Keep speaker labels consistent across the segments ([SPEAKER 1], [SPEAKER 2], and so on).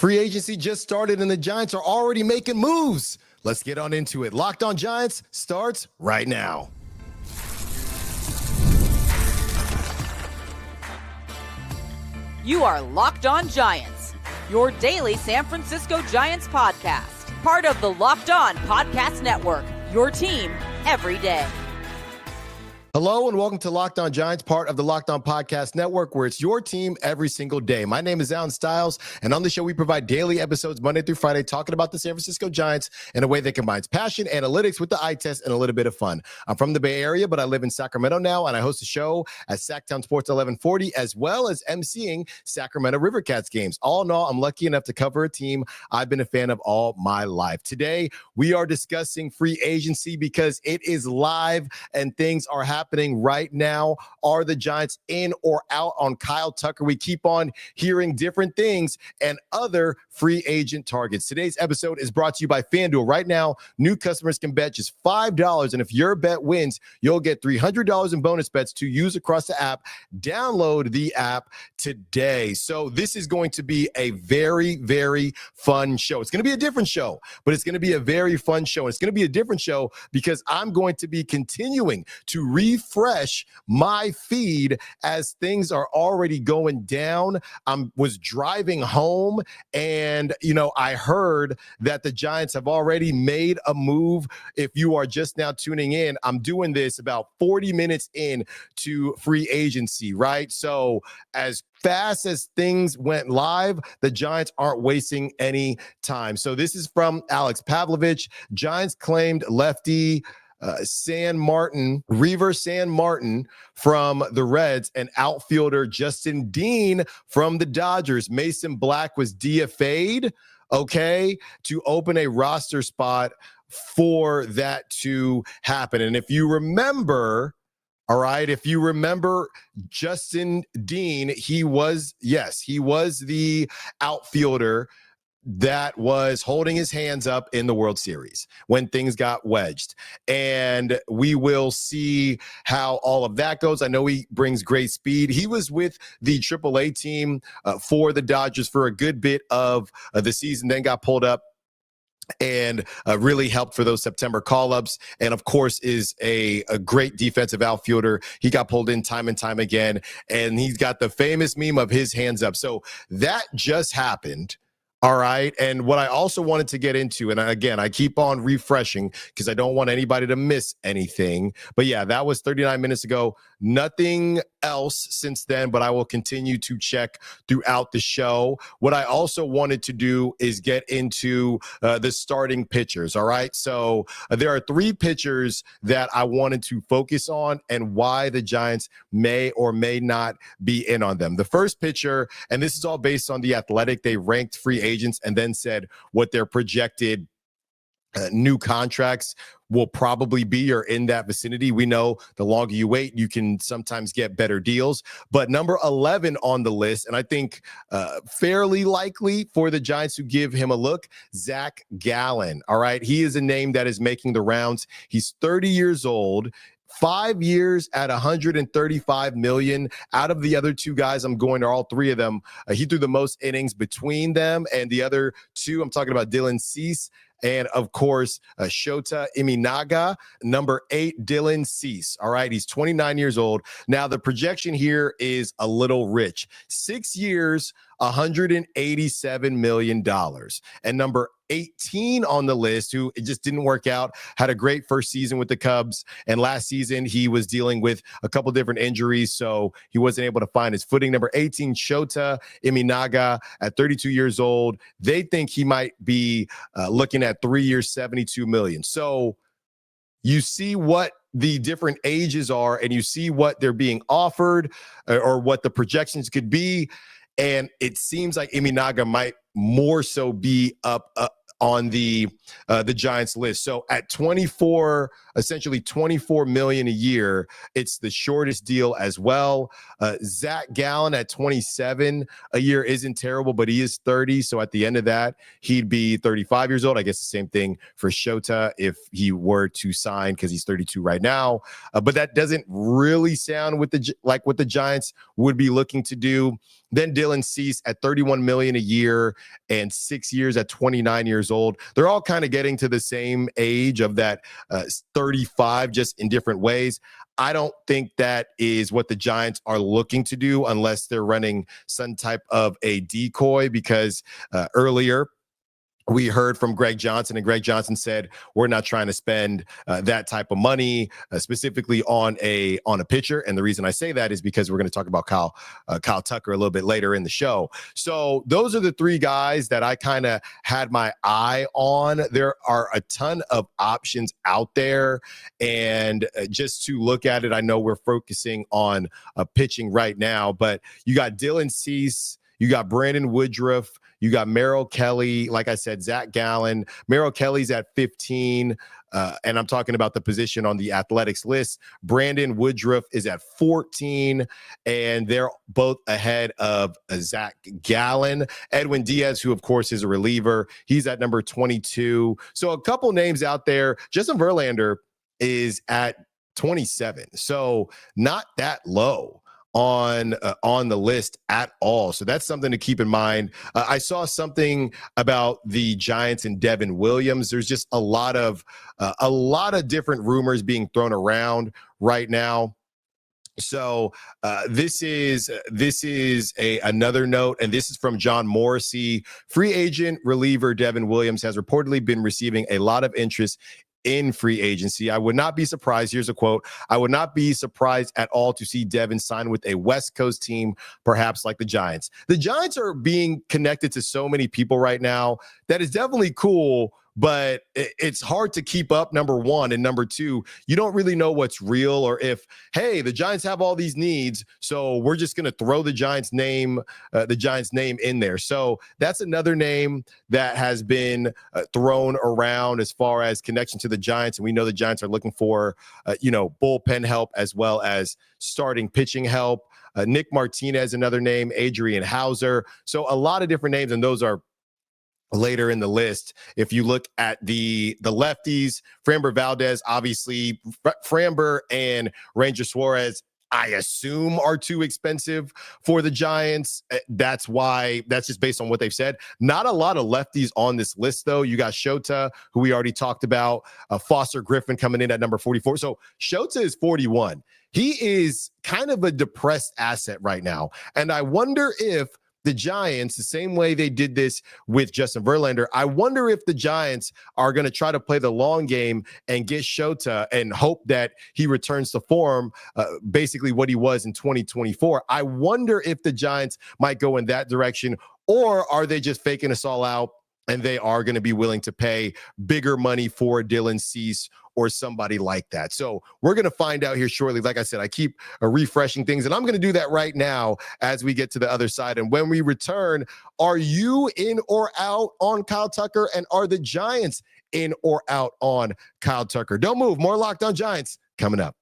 [SPEAKER 1] Free agency just started and the Giants are already making moves. Let's get on into it. Locked On Giants starts right now.
[SPEAKER 2] You are Locked On Giants, your daily San Francisco Giants podcast. Part of the Locked On Podcast Network, your team every day.
[SPEAKER 1] Hello and welcome to Locked On Giants, part of the Locked On Podcast Network, where it's your team every single day. My name is Alan Stiles, and on the show we provide daily episodes Monday through Friday talking about the San Francisco Giants in a way that combines passion, analytics with the eye test, and a little bit of fun. I'm from the Bay Area, but I live in Sacramento now, and I host a show at Sacktown Sports 1140, as well as emceeing Sacramento River Cats games. All in all, I'm lucky enough to cover a team I've been a fan of all my life. Today, we are discussing free agency because it is live and things are happening right now. Are the Giants in or out on Kyle Tucker? We keep on hearing different things and other free agent targets. Today's episode is brought to you by FanDuel. Right now, new customers can bet just $5, and if your bet wins, you'll get $300 in bonus bets to use across the app. Download the app today. So this is going to be a very, very fun show. It's going to be a different show, but it's going to be a very fun show. It's going to be a different show because I'm going to be continuing to refresh my feed as things are already going down. I was driving home and, I heard that the Giants have already made a move. If you are just now tuning in, I'm doing this about 40 minutes in to free agency, right? So as fast as things went live, the Giants aren't wasting any time. So this is from Alex Pavlovich. Giants claimed lefty Reiver Sanmartin from the Reds, and outfielder Justin Dean from the Dodgers. Mason Black was DFA'd, to open a roster spot for that to happen. And if you remember, Justin Dean, he was the outfielder that was holding his hands up in the World Series when things got wedged. And we will see how all of that goes. I know he brings great speed. He was with the AAA team for the Dodgers for a good bit of the season, then got pulled up and really helped for those September call-ups, and of course is a great defensive outfielder. He got pulled in time and time again, and he's got the famous meme of his hands up. So that just happened. All right. And what I also wanted to get into, and again, I keep on refreshing because I don't want anybody to miss anything. But yeah, that was 39 minutes ago. Nothing else since then, but I will continue to check throughout the show. What I also wanted to do is get into the starting pitchers. All right. So there are three pitchers that I wanted to focus on and why the Giants may or may not be in on them. The first pitcher, and this is all based on The Athletic, they ranked free agents and then said what their projected new contracts will probably be or in that vicinity. We know the longer you wait, you can sometimes get better deals. But number 11 on the list, and I think fairly likely for the Giants to give him a look, Zac Gallen. All right. He is a name that is making the rounds. He's 30 years old. 5 years at $135 million. Out of the other two guys I'm going to, all three of them, he threw the most innings between them, and the other two, I'm talking about Dylan Cease and, of course, Shota Imanaga. Number 8, Dylan Cease. All right, he's 29 years old. Now, the projection here is a little rich. 6 years, $187 million. And number 18 on the list, who it just didn't work out, had a great first season with the Cubs. And last season, he was dealing with a couple different injuries, so he wasn't able to find his footing. Number 18, Shota Imanaga, at 32 years old. They think he might be looking at 3 years, $72 million. So you see what the different ages are, and you see what they're being offered or what the projections could be. And it seems like Imanaga might more so be up on the Giants list. So at 24, essentially 24 million a year, it's the shortest deal as well. Zac Gallen at 27 a year isn't terrible, but he is 30. So at the end of that, he'd be 35 years old. I guess the same thing for Shota if he were to sign, because he's 32 right now. But that doesn't really sound like what the Giants would be looking to do. Then Dylan Cease at 31 million a year and 6 years at 29 years old. They're all kind of getting to the same age of that 35, just in different ways. I don't think that is what the Giants are looking to do unless they're running some type of a decoy, because earlier we heard from Greg Johnson, and Greg Johnson said, we're not trying to spend that type of money specifically on a pitcher. And the reason I say that is because we're going to talk about Kyle Tucker a little bit later in the show. So those are the three guys that I kind of had my eye on. There are a ton of options out there. And just to look at it, I know we're focusing on pitching right now, but you got Dylan Cease, you got Brandon Woodruff, you got Merrill Kelly, like I said, Zac Gallen. Merrill Kelly's at 15, and I'm talking about the position on the Athletics list. Brandon Woodruff is at 14, and they're both ahead of Zac Gallen. Edwin Diaz, who, of course, is a reliever, he's at number 22. So a couple names out there. Justin Verlander is at 27, so not that low on the list at all. So that's something to keep in mind. I saw something about the Giants and Devin Williams. There's just a lot of different rumors being thrown around right now. So this is another note, and this is from John Morrissey. Free agent reliever Devin Williams has reportedly been receiving a lot of interest in free agency. I would not be surprised. Here's a quote. I would not be surprised at all to see Devin sign with a West Coast team, perhaps like the Giants. The Giants are being connected to so many people right now that is definitely cool, but it's hard to keep up, number one. And number two, you don't really know what's real, or if, hey, the Giants have all these needs, so we're just going to throw the Giants name in there. So that's another name that has been thrown around as far as connection to the Giants. And we know the Giants are looking for, bullpen help as well as starting pitching help. Nick Martinez, another name, Adrian Hauser. So a lot of different names, and those are later in the list. If you look at the lefties, Framber Valdez, obviously Framber and Ranger Suarez, I assume, are too expensive for the Giants. That's just based on what they've said. Not a lot of lefties on this list, though. You got Shota, who we already talked about, Foster Griffin coming in at number 44. So Shota is 41. He is kind of a depressed asset right now. And I wonder if the Giants, the same way they did this with Justin Verlander, I wonder if the Giants are going to try to play the long game and get Shota and hope that he returns to form, basically what he was in 2024. I wonder if the Giants might go in that direction, or are they just faking us all out and they are going to be willing to pay bigger money for Dylan Cease or somebody like that? So we're going to find out here shortly. Like I said, I keep refreshing things, and I'm going to do that right now as we get to the other side. And when we return, are you in or out on Kyle Tucker? And are the Giants in or out on Kyle Tucker? Don't move. More Locked On Giants coming up.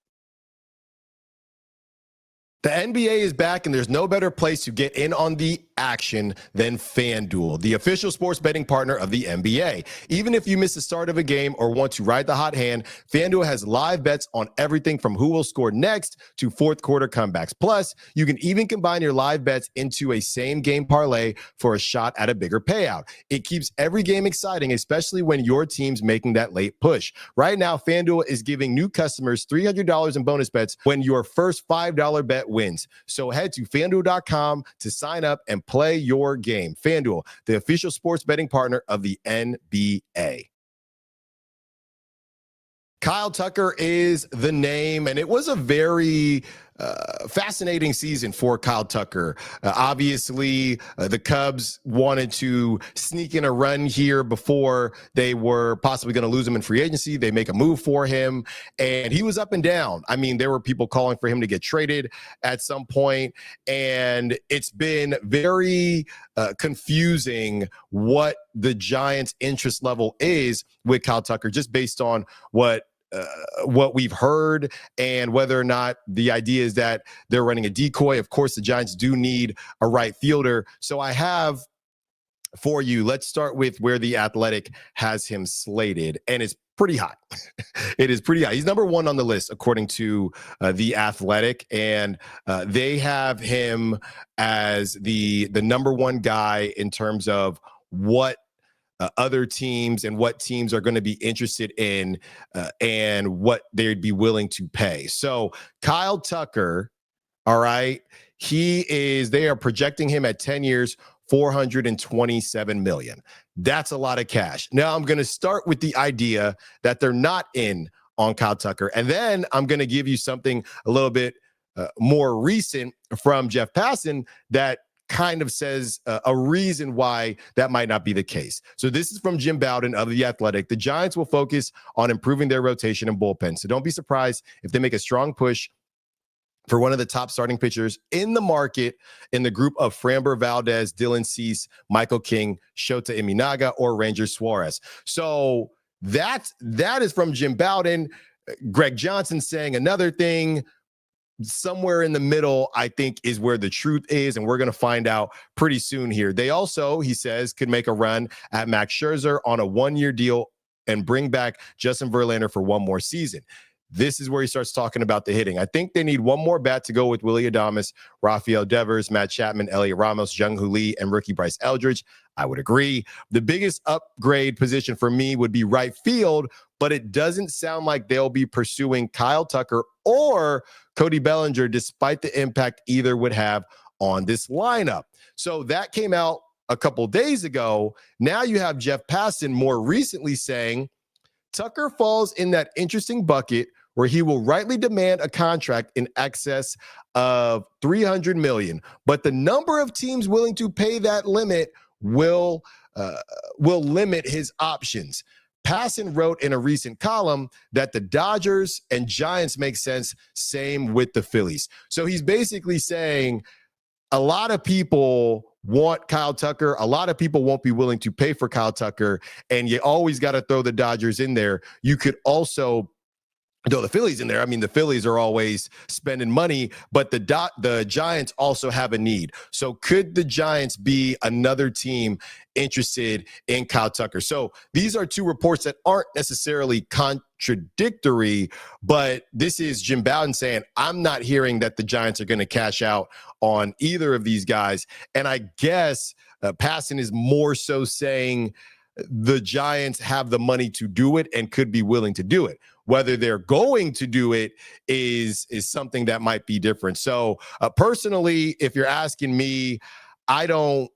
[SPEAKER 1] The NBA is back, and there's no better place to get in on the action than FanDuel, the official sports betting partner of the NBA. Even if you miss the start of a game or want to ride the hot hand, FanDuel has live bets on everything from who will score next to fourth quarter comebacks. Plus, you can even combine your live bets into a same game parlay for a shot at a bigger payout. It keeps every game exciting, especially when your team's making that late push. Right now, FanDuel is giving new customers $300 in bonus bets when your first $5 bet wins. So head to FanDuel.com to sign up and play your game. FanDuel, the official sports betting partner of the NBA. Kyle Tucker is the name, and it was a very fascinating season for Kyle Tucker. Obviously, the Cubs wanted to sneak in a run here before they were possibly going to lose him in free agency. They make a move for him, and he was up and down. I mean, there were people calling for him to get traded at some point, and it's been very confusing what the Giants' interest level is with Kyle Tucker, just based on what we've heard and whether or not the idea is that they're running a decoy. Of course, the Giants do need a right fielder. So I have for you, let's start with where The Athletic has him slated, and it's pretty high. It is pretty high. He's number 1 on the list, according to The Athletic, and they have him as the number 1 guy in terms of what other teams and what teams are going to be interested in and what they'd be willing to pay. So Kyle Tucker, all right, they are projecting him at 10 years, $427 million. That's a lot of cash. Now I'm going to start with the idea that they're not in on Kyle Tucker. And then I'm going to give you something a little bit more recent from Jeff Passan that kind of says a reason why that might not be the case. So this is from Jim Bowden of The Athletic. The Giants will focus on improving their rotation and bullpen. So don't be surprised if they make a strong push for one of the top starting pitchers in the market in the group of Framber Valdez, Dylan Cease, Michael King, Shota Imanaga, or Ranger Suarez. So that is from Jim Bowden. Greg Johnson saying another thing. Somewhere in the middle, I think, is where the truth is, and we're going to find out pretty soon here. They also, he says, could make a run at Max Scherzer on a 1-year deal and bring back Justin Verlander for 1 more season. This is where he starts talking about the hitting. I think they need 1 more bat to go with Willy Adames, Rafael Devers, Matt Chapman, Elliot Ramos, Jung-Hoo Lee, and rookie Bryce Eldridge. I would agree. The biggest upgrade position for me would be right field, but it doesn't sound like they'll be pursuing Kyle Tucker or Cody Bellinger, despite the impact either would have on this lineup. So that came out a couple days ago. Now you have Jeff Passan more recently saying Tucker falls in that interesting bucket where he will rightly demand a contract in excess of $300 million. But the number of teams willing to pay that limit will limit his options. Passan wrote in a recent column that the Dodgers and Giants make sense, same with the Phillies. So he's basically saying a lot of people want Kyle Tucker. A lot of people won't be willing to pay for Kyle Tucker, and you always got to throw the Dodgers in there. You could also throw the Phillies in there. I mean, the Phillies are always spending money, but the Giants also have a need. So could the Giants be another team interested in Kyle Tucker? So these are 2 reports that aren't necessarily contradictory, but this is Jim Bowden saying, I'm not hearing that the Giants are going to cash out on either of these guys. And I guess Passan is more so saying the Giants have the money to do it and could be willing to do it. Whether they're going to do it is something that might be different. So personally, if you're asking me, I don't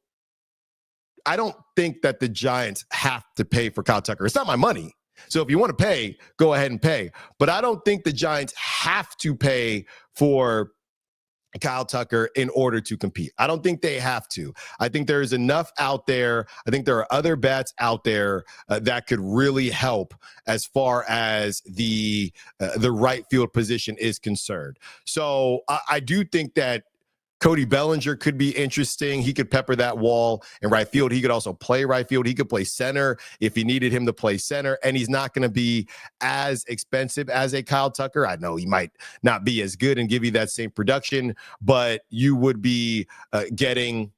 [SPEAKER 1] think that the Giants have to pay for Kyle Tucker. It's not my money. So if you want to pay, go ahead and pay. But I don't think the Giants have to pay for Kyle Tucker in order to compete. I don't think they have to. I think there is enough out there. I think there are other bats out there that could really help as far as the right field position is concerned. So I do think that Cody Bellinger could be interesting. He could pepper that wall in right field. He could also play right field. He could play center if you needed him to play center. And he's not going to be as expensive as a Kyle Tucker. I know he might not be as good and give you that same production, but you would be getting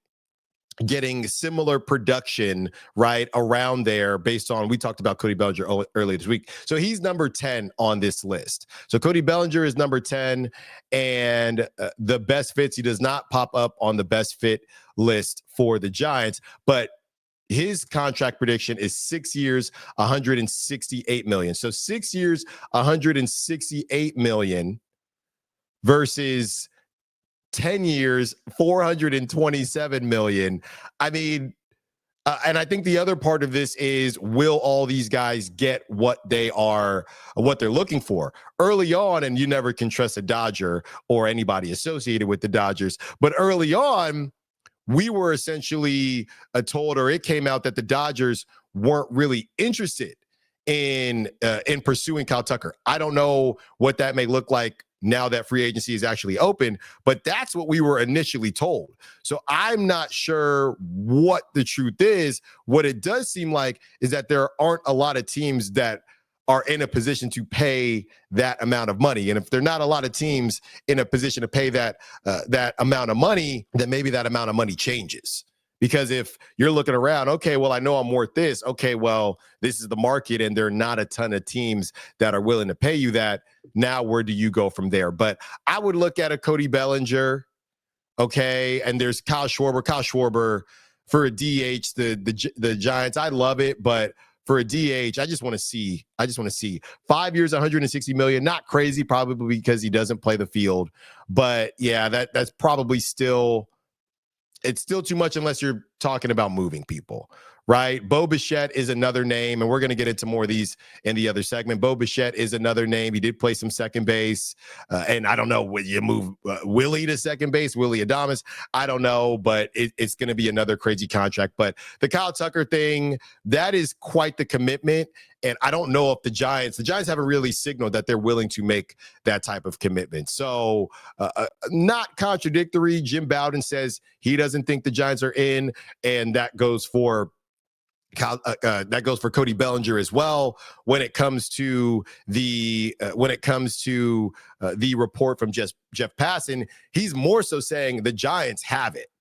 [SPEAKER 1] similar production right around there based on, we talked about Cody Bellinger earlier this week. So he's number 10 on this list. So Cody Bellinger is number 10, and the best fits, he does not pop up on the best fit list for the Giants, but his contract prediction is 6 years, $168 million. So 6 years, $168 million versus 10 years, $427 million. I mean, And I think the other part of this is, will all these guys get what they're looking for early on? And you never can trust a Dodger or anybody associated with the Dodgers. But early on, we were essentially told, or it came out, that the Dodgers weren't really interested in pursuing Kyle Tucker. I don't know what that may look like now that free agency is actually open, but that's what we were initially told. So I'm not sure what the truth is. What it does seem like is that there aren't a lot of teams that are in a position to pay that amount of money. And if there are not a lot of teams in a position to pay that amount of money, then maybe that amount of money changes. Because if you're looking around, okay, well, I know I'm worth this. Okay, well, this is the market, and there are not a ton of teams that are willing to pay you that. Now, where do you go from there? But I would look at a Cody Bellinger, okay, and there's Kyle Schwarber. Kyle Schwarber for a DH, the Giants, I love it, but for a DH, I just want to see 5 years, $160 million. Not crazy, probably because he doesn't play the field, but yeah, that's probably still. It's still too much unless you're talking about moving people, right? Bo Bichette is another name, and we're going to get into more of these in the other segment. Bo Bichette is another name. He did play some second base, and I don't know, when you move Willie to second base, Willie Adames, I don't know, but it's going to be another crazy contract. But the Kyle Tucker thing, that is quite the commitment, and I don't know if the Giants haven't really signaled that they're willing to make that type of commitment. So not contradictory. Jim Bowden says he doesn't think the Giants are in, and that goes for Cody Bellinger as well. When it comes to the report from Jeff Passan, he's more so saying the Giants have it.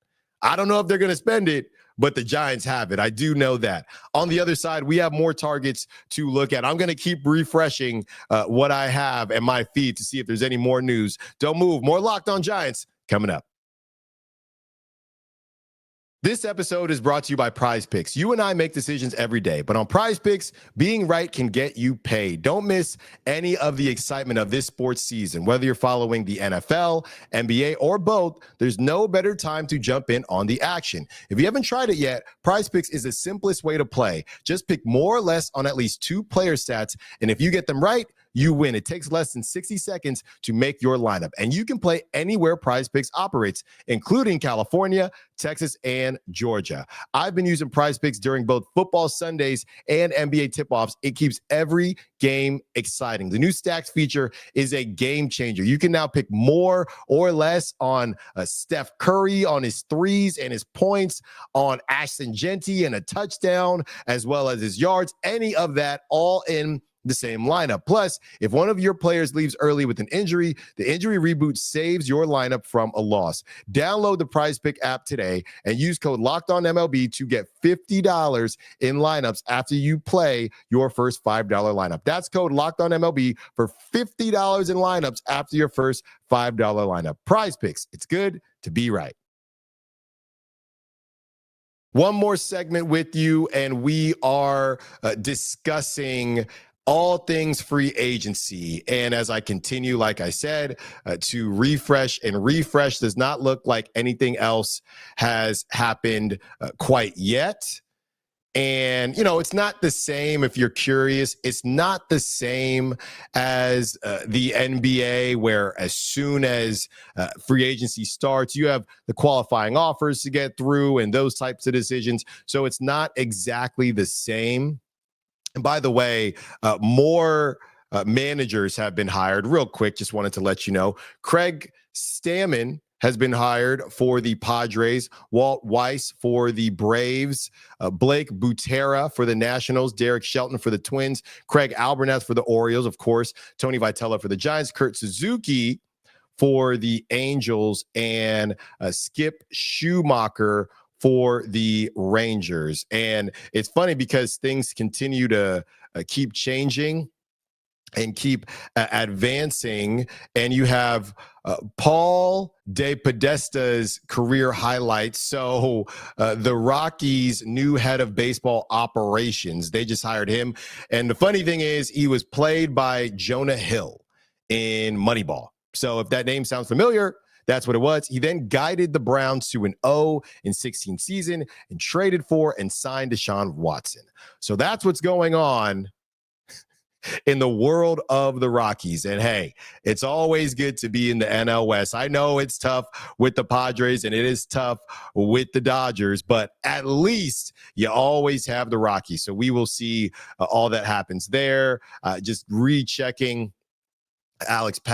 [SPEAKER 1] I don't know if they're going to spend it, but the Giants have it. I do know that. On the other side, we have more targets to look at. I'm going to keep refreshing what I have and my feed to see if there's any more news. Don't move. More Locked On Giants coming up. This episode is brought to you by Prize Picks. You and I make decisions every day, but on Prize Picks, being right can get you paid. Don't miss any of the excitement of this sports season. Whether you're following the NFL, NBA, or both, there's no better time to jump in on the action. If you haven't tried it yet, Prize Picks is the simplest way to play. Just pick more or less on at least 2 player stats, and if you get them right, you win. It takes less than 60 seconds to make your lineup, and you can play anywhere Prize Picks operates, including California, Texas, and Georgia. I've been using Prize Picks during both football Sundays and NBA tip-offs. It keeps every game exciting. The new Stacks feature is a game changer. You can now pick more or less on Steph Curry, on his threes and his points, on Ashton Genty and a touchdown, as well as his yards, any of that, all in the same lineup. Plus, if one of your players leaves early with an injury, the injury reboot saves your lineup from a loss. Download the Prize Pick app today and use code LOCKEDONMLB to get $50 in lineups after you play your first $5 lineup. That's code LOCKEDONMLB for $50 in lineups after your first $5 lineup. Prize Picks. It's good to be right. One more segment with you, and we are discussing all things free agency. And as I continue, like I said, to refresh does not look like anything else has happened quite yet. And, it's not the same. If you're curious, it's not the same as the NBA, where as soon as free agency starts, you have the qualifying offers to get through and those types of decisions. So it's not exactly the same. And by the way, more managers have been hired. Real quick, just wanted to let you know. Craig Stammen has been hired for the Padres, Walt Weiss for the Braves, Blake Butera for the Nationals, Derek Shelton for the Twins, Craig Albernath for the Orioles, of course, Tony Vitello for the Giants, Kurt Suzuki for the Angels, and Skip Schumacher for the Rangers. And it's funny because things continue to keep changing and keep advancing. And you have Paul De Podesta's career highlights. So the Rockies' new head of baseball operations, they just hired him. And the funny thing is, he was played by Jonah Hill in Moneyball. So if that name sounds familiar, That's what it was. He then guided the Browns to an 0-16 season and traded for and signed Deshaun Watson. So that's what's going on in the world of the Rockies. And hey, it's always good to be in the NL West. I know it's tough with the Padres and it is tough with the Dodgers, but at least you always have the Rockies. So we will see all that happens there. Just rechecking Alex